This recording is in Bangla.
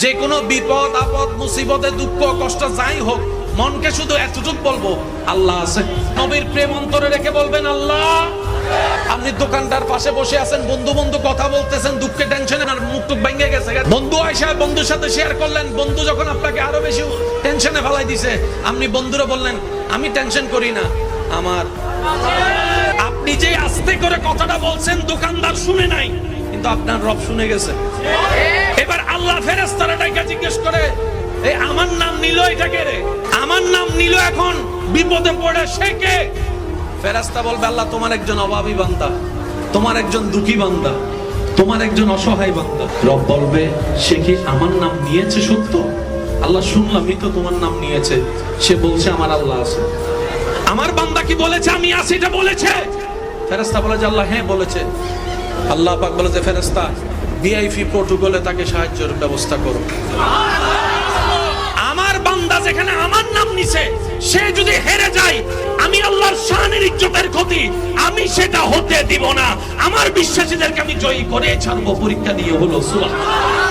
যে কোনো বিপদ আপদ মুসিবতে দুঃখ কষ্ট যাই হোক মনকে শুধু এতটুকু বলবো আল্লাহ আছে। নবীর প্রেম অন্তরে রেখে বলবেন আল্লাহ। আপনি দোকানদার পাশে বসে আছেন, বন্ধু বন্ধু কথা বলতেছেন, দুঃখে টেনশনে আর মুখ টুক ভেঙে গেছে, বন্ধু আয়সা বন্ধুর সাথে শেয়ার করলেন, বন্ধু যখন আপনাকে আরো বেশি টেনশনে ফেলাই দিছে, আপনি বন্ধুরা বললেন আমি টেনশন করি না আমার। আপনি যে আস্তে করে কথাটা বলছেন দোকানদার শুনে নাই, কিন্তু আপনার রব শুনে গেছে। এবার আল্লাহ ফেরেশতারা ডাইকা জিজ্ঞেস করে এই আমার নাম নিল এটা কে রে? আমার নাম নিল, এখন বিপদে পড়ে সে কে? ফেরেশতা বলবে আল্লাহ তোমার একজন অভাবী বান্দা, তোমার একজন দুঃখী বান্দা, তোমার একজন অসহায় বান্দা। রব বলবে সে কি আমার নাম নিয়েছে সত্য? আল্লাহ শুনলামই তো তোমার নাম নিয়েছে, সে বলছে আমার আল্লাহ আছে। আমার বান্দা কি বলেছে আমি আছি এটা বলেছে? ফেরেশতা বলে যে আল্লাহ হ্যাঁ বলেছে। আল্লাহ পাক বলে যে ফেরেশতা ভিআইপি প্রটোকলে তাকে সাহায্যের ব্যবস্থা করো। আমার বান্দা যেখানে আমার নাম নিছে সে যদি হেরে যায় আমি আল্লাহর শানের ইজ্জতের ক্ষতি আমি সেটা হতে দিব না। আমার বিশ্বাসীদেরকে আমি জয়ী করে ছাড়বো, পরীক্ষা দিয়ে হলো সুবহানাল্লাহ।